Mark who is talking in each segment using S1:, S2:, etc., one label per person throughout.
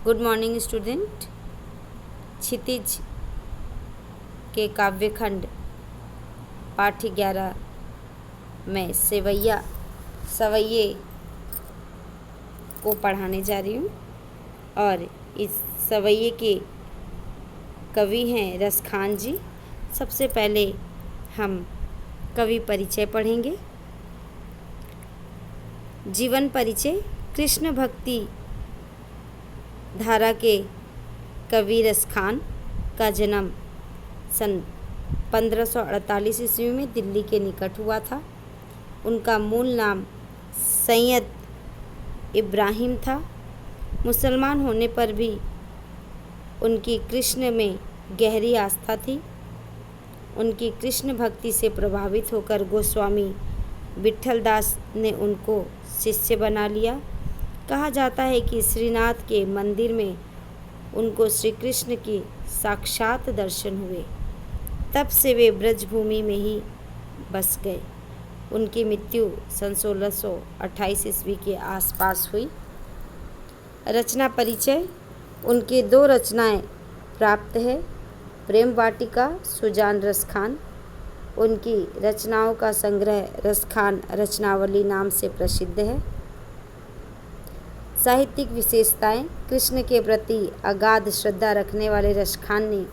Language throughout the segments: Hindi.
S1: Good morning student. क्षितिज के काव्यखंड पाठ 11 में सवैये को पढ़ाने जा रही हूँ और इस सवैये के कवि हैं रसखान जी। सबसे पहले हम कवि परिचय पढ़ेंगे। जीवन परिचय। कृष्ण भक्ति धारा के कवि रसखान का जन्म सन 1548 ईस्वी में दिल्ली के निकट हुआ था। उनका मूल नाम सैयद इब्राहिम था। मुसलमान होने पर भी उनकी कृष्ण में गहरी आस्था थी। उनकी कृष्ण भक्ति से प्रभावित होकर गोस्वामी विट्ठल दास ने उनको शिष्य बना लिया। कहा जाता है कि श्रीनाथ के मंदिर में उनको श्री कृष्ण की साक्षात दर्शन हुए। तब से वे ब्रजभूमि में ही बस गए। उनकी मृत्यु सन 1628 ईस्वी के आसपास हुई। रचना परिचय। उनकी 2 रचनाएं प्राप्त है। प्रेम वाटिका सुजान रसखान। उनकी रचनाओं का संग्रह रसखान रचनावली नाम से प्रसिद्ध है। साहित्यिक विशेषताएं। कृष्ण के प्रति अगाध श्रद्धा रखने वाले रसखान ने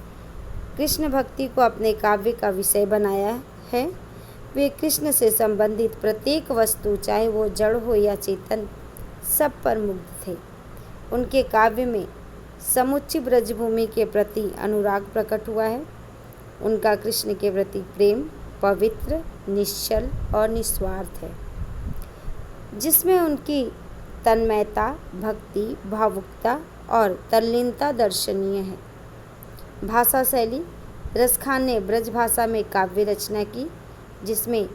S1: कृष्ण भक्ति को अपने काव्य का विषय बनाया है। वे कृष्ण से संबंधित प्रत्येक वस्तु, चाहे वो जड़ हो या चेतन, सब पर मुग्ध थे। उनके काव्य में समुच्च ब्रजभूमि के प्रति अनुराग प्रकट हुआ है। उनका कृष्ण के प्रति प्रेम पवित्र, निश्चल और निस्वार्थ है, जिसमें उनकी तन्मयता, भक्ति, भावुकता और तल्लीनता दर्शनीय है। भाषा शैली। रसखान ने ब्रज भाषा में काव्य रचना की, जिसमें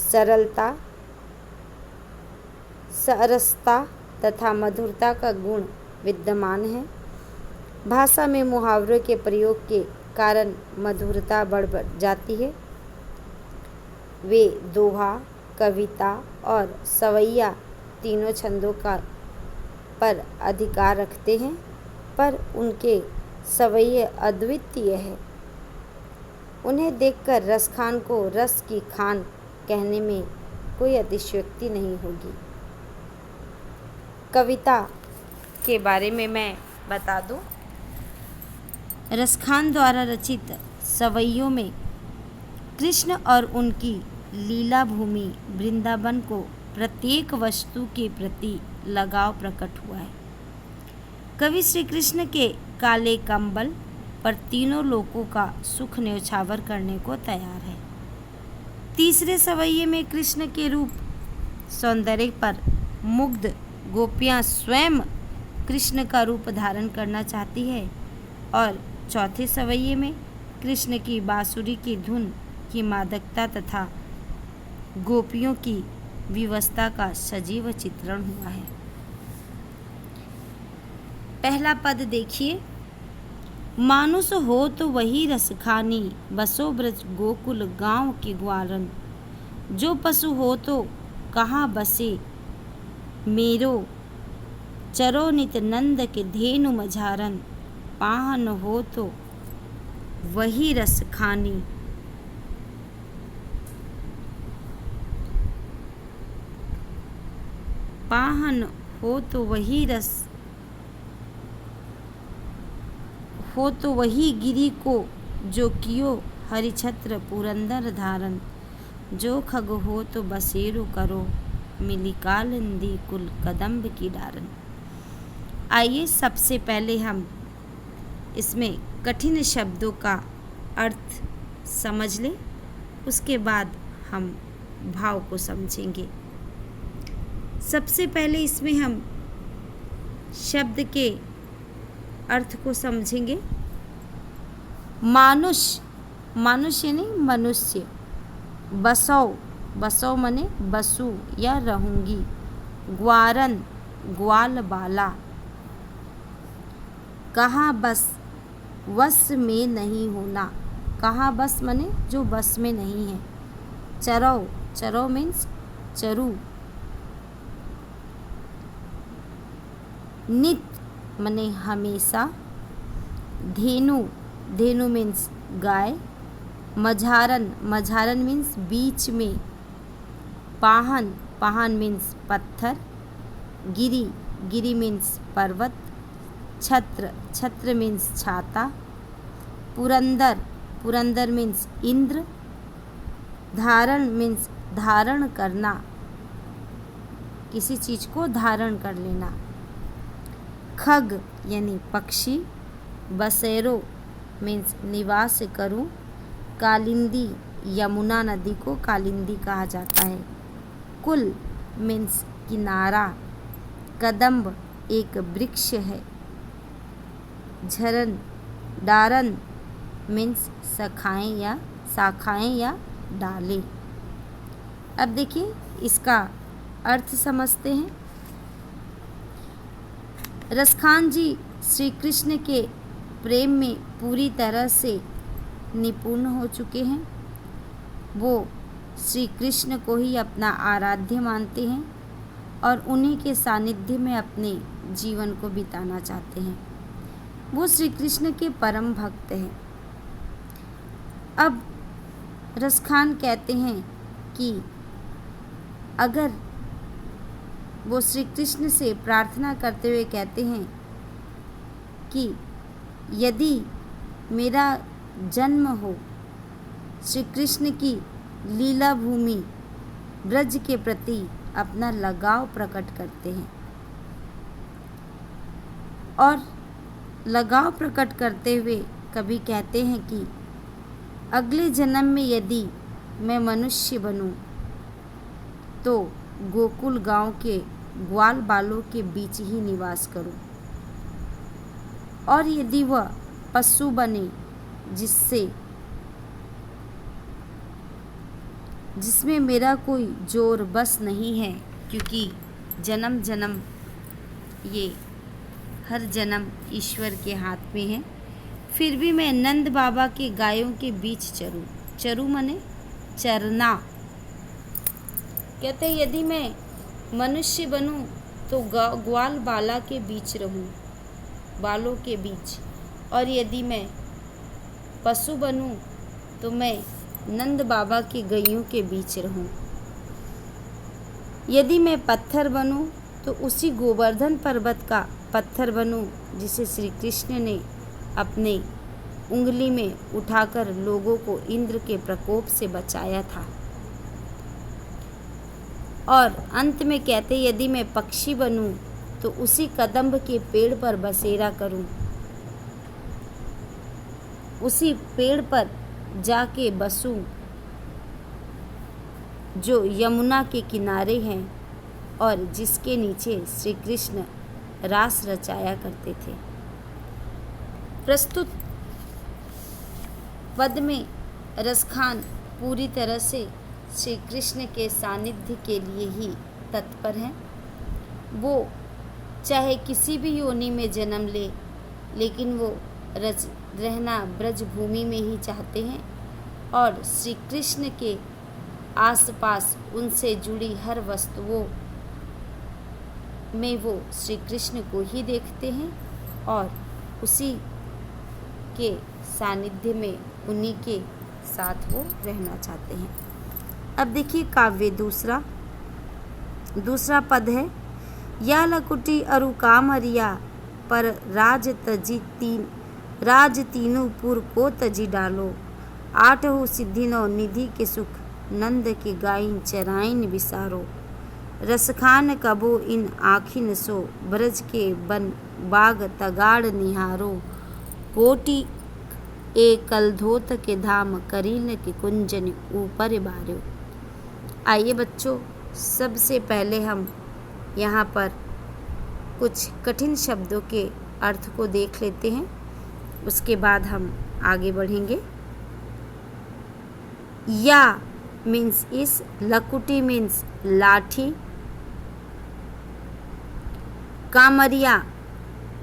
S1: सरलता, सरसता तथा मधुरता का गुण विद्यमान है। भाषा में मुहावरों के प्रयोग के कारण मधुरता बढ़ जाती है। वे दोहा, कविता और सवैया तीनों छंदों पर अधिकार रखते हैं, पर उनके सवैये अद्वितीय है। उन्हें देखकर रसखान को रस की खान कहने में कोई अतिशयोक्ति नहीं होगी। कविता के बारे में मैं बता दूं। रसखान द्वारा रचित सवैयों में कृष्ण और उनकी लीला भूमि वृंदावन को प्रत्येक वस्तु के प्रति लगाव प्रकट हुआ है। कवि श्री कृष्ण के काले कंबल पर तीनों लोकों का सुख न्यौछावर करने को तैयार है। तीसरे सवैये में कृष्ण के रूप सौंदर्य पर मुग्ध गोपियां स्वयं कृष्ण का रूप धारण करना चाहती है और चौथे सवैये में कृष्ण की बांसुरी की धुन की मादकता तथा गोपियों की विवस्था का सजीव चित्रण हुआ है। पहला पद देखिए। मानुष हो तो वही रसखानी, बसो ब्रज गोकुल गांव के ग्वारन। जो पशु हो तो कहाँ बसे, मेरो चरो नित नंद के धेनु मझारन। पाहन हो तो वही रसखानी, पाहन हो तो वही गिरी को, जो कियो हरिछत्र पुरंदर धारन। जो खग हो तो बसेरु करो, मिली कालिंदी कुल कदम्ब की डारन। आइए सबसे पहले हम इसमें कठिन शब्दों का अर्थ समझ लें, उसके बाद हम भाव को समझेंगे। सबसे पहले इसमें हम शब्द के अर्थ को समझेंगे। मानुष यानी मनुष्य। बसौ माने बसु या रहूंगी। ग्वारन ग्वाल बाला। कहाँ बस में नहीं होना। कहाँ बस माने जो बस में नहीं है। चरौ मीन्स चरु। नित मने हमेशा, धेनु, धेनु मीन्स गाय, मझारन, मझारन मीन्स बीच में, पाहन, पाहन मीन्स पत्थर, गिरी, गिरी मीन्स पर्वत, छत्र, छत्र मीन्स छाता, पुरंदर, पुरंदर मीन्स इंद्र, धारण मीन्स धारण करना, किसी चीज़ को धारण कर लेना, खग यानी पक्षी, बसेरो मीन्स निवास करूं, कालिंदी, यमुना नदी को कालिंदी कहा जाता है, कुल मीन्स किनारा, कदम्ब एक वृक्ष है, झरन, डारन मीन्स शाखाएं या डालें। अब देखिए इसका अर्थ समझते हैं। रसखान जी श्री कृष्ण के प्रेम में पूरी तरह से निपुण हो चुके हैं। वो श्री कृष्ण को ही अपना आराध्य मानते हैं और उन्हीं के सानिध्य में अपने जीवन को बिताना चाहते हैं। वो श्री कृष्ण के परम भक्त हैं। अब रसखान कहते हैं कि अगर वो श्री कृष्ण से प्रार्थना करते हुए कहते हैं कि यदि मेरा जन्म हो, श्री कृष्ण की लीला भूमि ब्रज के प्रति अपना लगाव प्रकट करते हैं और लगाव प्रकट करते हुए कभी कहते हैं कि अगले जन्म में यदि मैं मनुष्य बनूं तो गोकुल गांव के ग्वाल बालों के बीच ही निवास करूं, और यदि वह पशु बने जिसमें मेरा कोई जोर बस नहीं है, क्योंकि जन्म जन्म ये हर जन्म ईश्वर के हाथ में है, फिर भी मैं नंद बाबा के गायों के बीच चरूं। चरूं मने चरना। कहते हैं यदि मैं मनुष्य बनूं तो ग्वाल बाला के बीच रहूं, बालों के बीच, और यदि मैं पशु बनूं तो मैं नंद बाबा के गैयों के बीच रहूं। यदि मैं पत्थर बनूं तो उसी गोवर्धन पर्वत का पत्थर बनूं जिसे श्री कृष्ण ने अपने उंगली में उठाकर लोगों को इंद्र के प्रकोप से बचाया था। और अंत में कहते यदि मैं पक्षी बनूं तो उसी कदम्ब के पेड़ पर बसेरा करूं, उसी पेड़ पर जाके बसूं जो यमुना के किनारे हैं और जिसके नीचे श्री कृष्ण रास रचाया करते थे। प्रस्तुत पद में रसखान पूरी तरह से श्री कृष्ण के सानिध्य के लिए ही तत्पर हैं। वो चाहे किसी भी योनि में जन्म ले, लेकिन वो रहना ब्रज भूमि में ही चाहते हैं और श्री कृष्ण के आसपास उनसे जुड़ी हर वस्तुओं में वो श्री कृष्ण को ही देखते हैं और उसी के सानिध्य में उन्हीं के साथ वो रहना चाहते हैं। अब देखिए काव्य दूसरा पद है, या लकुटी अरु कामरिया पर राज तीनों पुर को तजी डालो, आठहु सिद्धिनो निधि के सुख नंद के गाइन चराइन विसारो, रसखान कबो इन आखिन सो ब्रज के बन बाग तगाड़ निहारो, कोटि एक कलधोत के धाम करीन के कुंजन ऊपर बार्यो। आइए बच्चों, सबसे पहले हम यहाँ पर कुछ कठिन शब्दों के अर्थ को देख लेते हैं, उसके बाद हम आगे बढ़ेंगे। या मीन्स इस, लकुटी मीन्स लाठी, कामरिया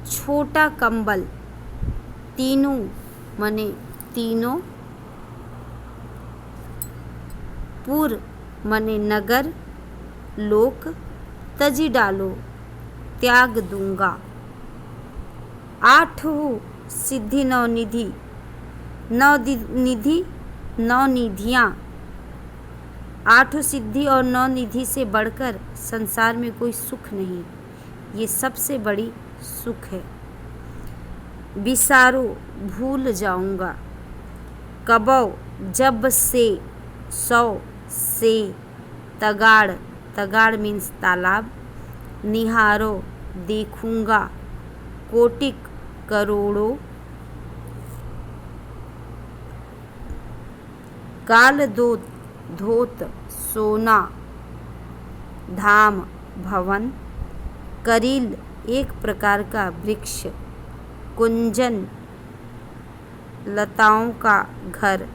S1: छोटा कंबल, तीनों मने तीनों, पुर मने नगर लोक, तजी डालो त्याग दूंगा। आठों सिद्धि नवनिधि नवनिधियाँ, आठों सिद्धि और नवनिधि से बढ़कर संसार में कोई सुख नहीं। ये सबसे बड़ी सुख है। बिसारो भूल जाऊंगा, कबौ जब से सौ से तगाड़, तगाड़ मीन्स तालाब, निहारो देखूंगा, कोटिक करोड़ों, काल दो धोत सोना, धाम भवन, करील एक प्रकार का वृक्ष, कुंजन लताओं का घर,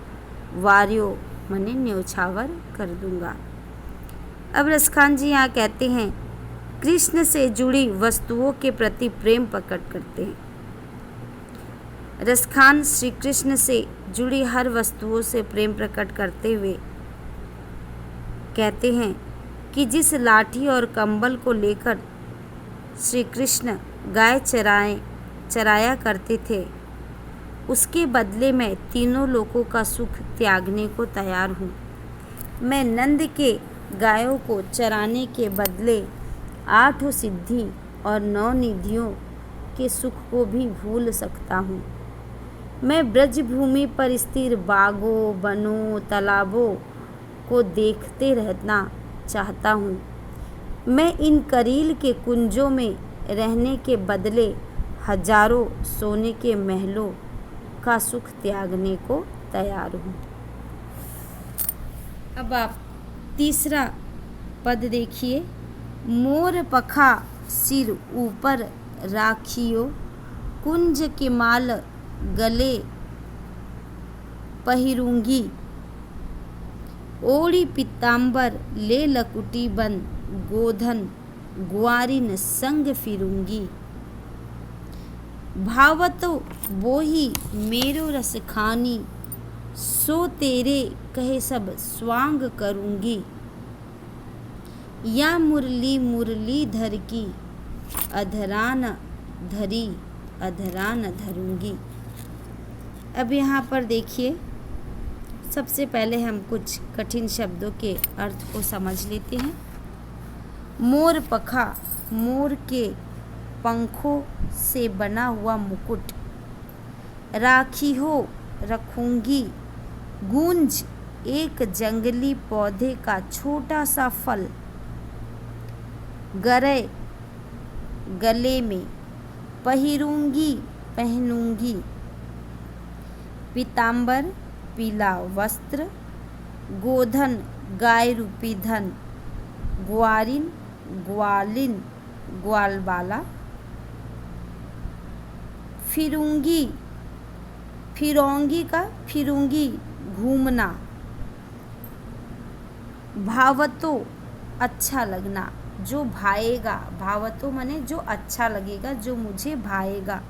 S1: वार्यो मने न्योछावर कर दूंगा। अब रसखान जी यहाँ कहते हैं कृष्ण से जुड़ी वस्तुओं के प्रति प्रेम प्रकट करते हैं। रसखान श्री कृष्ण से जुड़ी हर वस्तुओं से प्रेम प्रकट करते हुए कहते हैं कि जिस लाठी और कंबल को लेकर श्री कृष्ण गाय चराया करते थे, उसके बदले में तीनों लोकों का सुख त्यागने को तैयार हूँ। मैं नंद के गायों को चराने के बदले आठों सिद्धि और नवनिधियों के सुख को भी भूल सकता हूँ। मैं ब्रज भूमि पर स्थिर बागों, बनों, तालाबों को देखते रहना चाहता हूँ। मैं इन करील के कुंजों में रहने के बदले हजारों सोने के महलों का सुख त्यागने को तैयार हूँ। अब आप तीसरा पद देखिए। मोर पखा सिर ऊपर राखियो, कुंज के माल गले पहिरूंगी, ओढ़ी पीताम्बर ले लकुटी बन, गोधन ग्वारिन संग फिरूंगी। भावतो बोही मेरो रस खानी, सो तेरे कहे सब स्वांग करूंगी। या मुरली मुरलीधर की, अधरान धरी अधरान धरूंगी। अब यहाँ पर देखिए, सबसे पहले हम कुछ कठिन शब्दों के अर्थ को समझ लेते हैं। मोर पखा, मोर के पंखों से बना हुआ मुकुट। राखी हो, रखूंगी। गूंज, एक जंगली पौधे का छोटा सा फल। गरे, गले में। पहिरूंगी, पहनूंगी। पीताम्बर, पीला वस्त्र। गोधन, गाय रूपी धन। ग्वारिन, ग्वालिन, ग्वालबाला। फिरूंगी, फिरौंगी का फिरूंगी, घूमना। भावतो, अच्छा लगना, जो भाएगा। भावतो माने जो अच्छा लगेगा, जो मुझे भाएगा।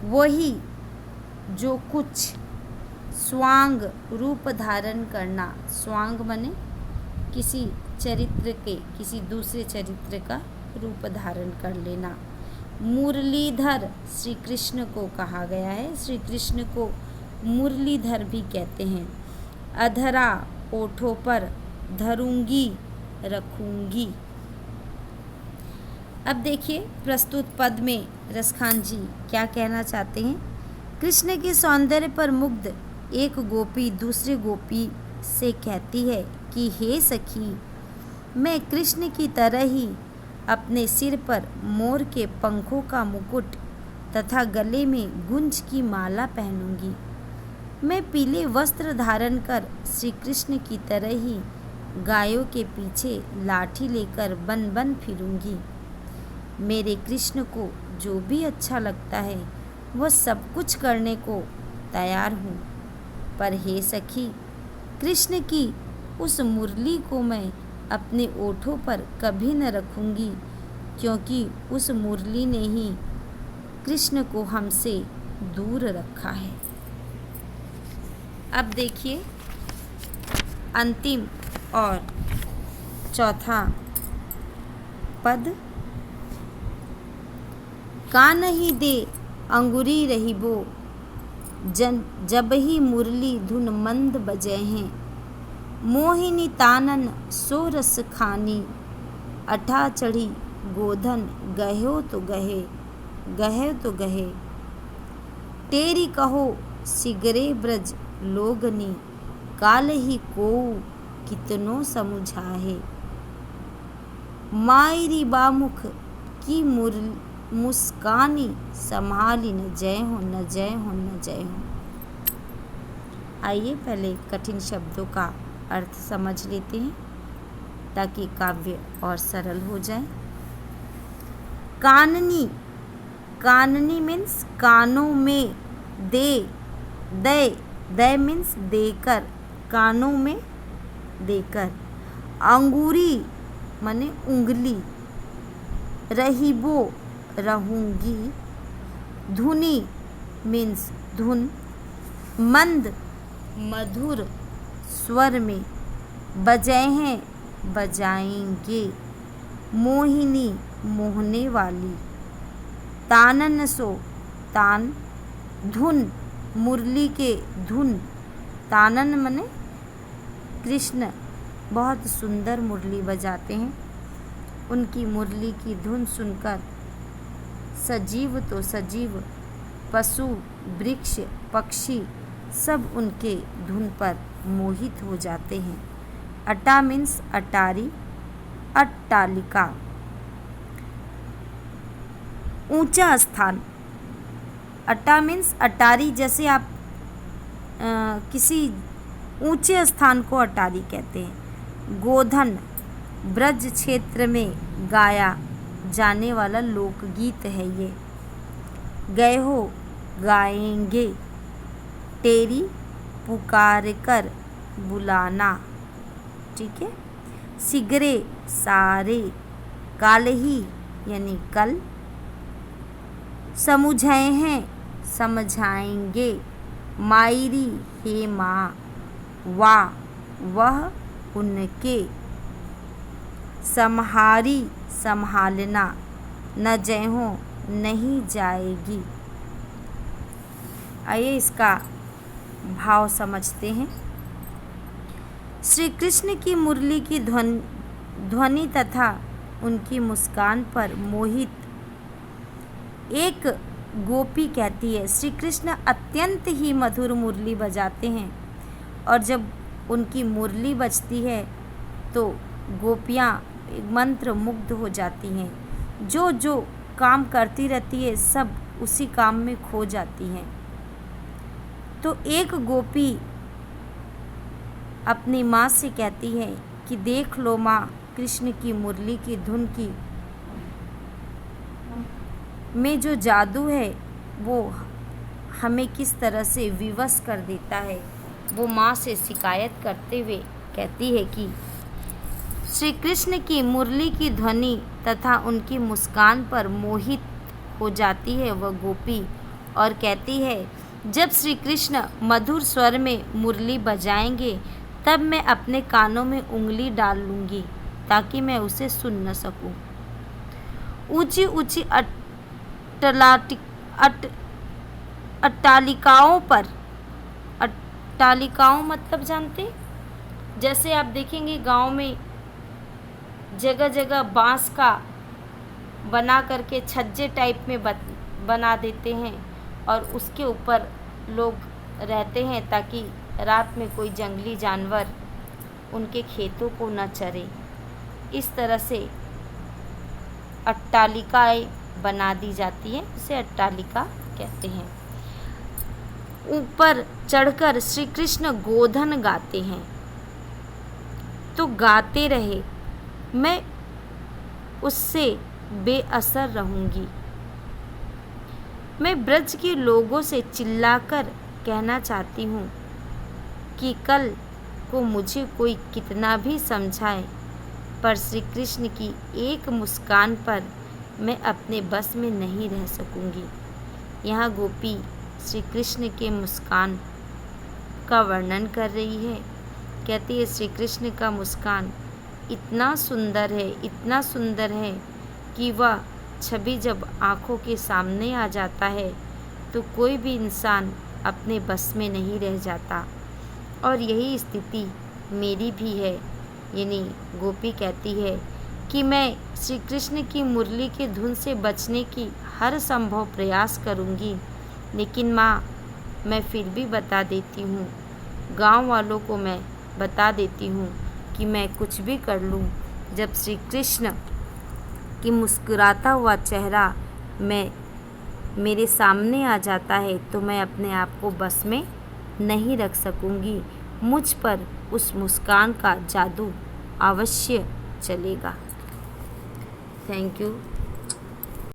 S1: वही, जो कुछ। स्वांग, रूप धारण करना। स्वांग माने किसी चरित्र के, किसी दूसरे चरित्र का रूप धारण कर लेना। मुरलीधर, श्री कृष्ण को कहा गया है। श्री कृष्ण को मुरलीधर भी कहते हैं। अधरा, ओठों पर। धरूंगी, रखूंगी। अब देखिए प्रस्तुत पद में रसखान जी क्या कहना चाहते हैं। कृष्ण के सौंदर्य पर मुग्ध एक गोपी दूसरी गोपी से कहती है कि हे सखी, मैं कृष्ण की तरह ही अपने सिर पर मोर के पंखों का मुकुट तथा गले में गुंज की माला पहनूंगी। मैं पीले वस्त्र धारण कर श्री कृष्ण की तरह ही गायों के पीछे लाठी लेकर बन बन फिरूंगी। मेरे कृष्ण को जो भी अच्छा लगता है वह सब कुछ करने को तैयार हूँ। पर हे सखी, कृष्ण की उस मुरली को मैं अपने ओठों पर कभी न रखूंगी, क्योंकि उस मुरली ने ही कृष्ण को हमसे दूर रखा है। अब देखिए अंतिम और चौथा पद। कान्ही दे अंगुरी रहिबो जब ही मुरली धुन मंद बजे हैं। मोहिनी तानन सो रस खानी, अठा चढ़ी गोधन गहो तो गहे, गहे तो गहे। तेरी कहो सिगरे ब्रज लोगनी, काल ही को कितनो समुझाहे। मायरी बामुख की मुस्कानी, संभाली न जय हो न जय हो न जय हो। आइए पहले कठिन शब्दों का अर्थ समझ लेते हैं ताकि काव्य और सरल हो जाए। काननी, काननी मीन्स कानों में, दे मीन्स देकर, कानों में देकर। अंगूरी माने उंगली, रहिबो रहूंगी। धुनी मीन्स धुन, मंद मधुर स्वर में। बजे हैं बजाएंगे, मोहिनी मोहने वाली। तानन सो तान, धुन मुरली के धुन। तानन मने कृष्ण बहुत सुंदर मुरली बजाते हैं। उनकी मुरली की धुन सुनकर सजीव तो सजीव, पशु वृक्ष पक्षी सब उनके धुन पर मोहित हो जाते हैं। अटा मीन्स अटारी, अट्टालिका ऊंचा स्थान। अटा मीन्स अटारी, जैसे आप किसी ऊंचे स्थान को अटारी कहते हैं। गोधन ब्रज क्षेत्र में गाया जाने वाला लोकगीत है ये। गए हो गाएंगे, तेरी पुकार कर बुलाना, ठीक है। सिगरे सारे, काल ही यानी कल। समुझे हैं समझाएंगे, मायरी हे माँ, वाह वह उनके। सम्हारी संभालना, न जय हो नहीं जाएगी। आइए इसका भाव समझते हैं। श्री कृष्ण की मुरली की ध्वनि तथा उनकी मुस्कान पर मोहित एक गोपी कहती है, श्री कृष्ण अत्यंत ही मधुर मुरली बजाते हैं और जब उनकी मुरली बजती है तो गोपियाँ मंत्र मुग्ध हो जाती हैं। जो जो काम करती रहती है सब उसी काम में खो जाती हैं। तो एक गोपी अपनी माँ से कहती है कि देख लो माँ, कृष्ण की मुरली की धुन की में जो जादू है वो हमें किस तरह से विवश कर देता है। वो माँ से शिकायत करते हुए कहती है कि श्री कृष्ण की मुरली की ध्वनि तथा उनकी मुस्कान पर मोहित हो जाती है वह गोपी और कहती है, जब श्री कृष्ण मधुर स्वर में मुरली बजाएंगे तब मैं अपने कानों में उंगली डाल लूँगी ताकि मैं उसे सुन न सकूं। ऊंची ऊंची अट्टालिकाओं पर, अट्टालिकाओं मतलब जानते, जैसे आप देखेंगे गांव में जगह जगह बांस का बना करके छज्जे टाइप में बना देते हैं और उसके ऊपर लोग रहते हैं ताकि रात में कोई जंगली जानवर उनके खेतों को न चरे। इस तरह से अट्टालिकाएं बना दी जाती हैं, उसे अट्टालिका कहते हैं। ऊपर चढ़कर श्री कृष्ण गोधन गाते हैं तो गाते रहे, मैं उससे बेअसर रहूँगी। मैं ब्रज के लोगों से चिल्लाकर कहना चाहती हूँ कि कल को मुझे कोई कितना भी समझाए पर श्री कृष्ण की एक मुस्कान पर मैं अपने बस में नहीं रह सकूँगी। यहाँ गोपी श्री कृष्ण के मुस्कान का वर्णन कर रही है। कहती है श्री कृष्ण का मुस्कान इतना सुंदर है, इतना सुंदर है कि वह छवि जब आँखों के सामने आ जाता है तो कोई भी इंसान अपने बस में नहीं रह जाता। और यही स्थिति मेरी भी है। यानी गोपी कहती है कि मैं श्री कृष्ण की मुरली की धुन से बचने की हर संभव प्रयास करूँगी, लेकिन माँ मैं फिर भी बता देती हूँ, गांव वालों को मैं बता देती हूँ कि मैं कुछ भी कर लूँ, जब श्री कृष्ण की मुस्कुराता हुआ चेहरा मेरे सामने आ जाता है तो मैं अपने आप को बस में नहीं रख सकूँगी। मुझ पर उस मुस्कान का जादू अवश्य चलेगा। Thank you.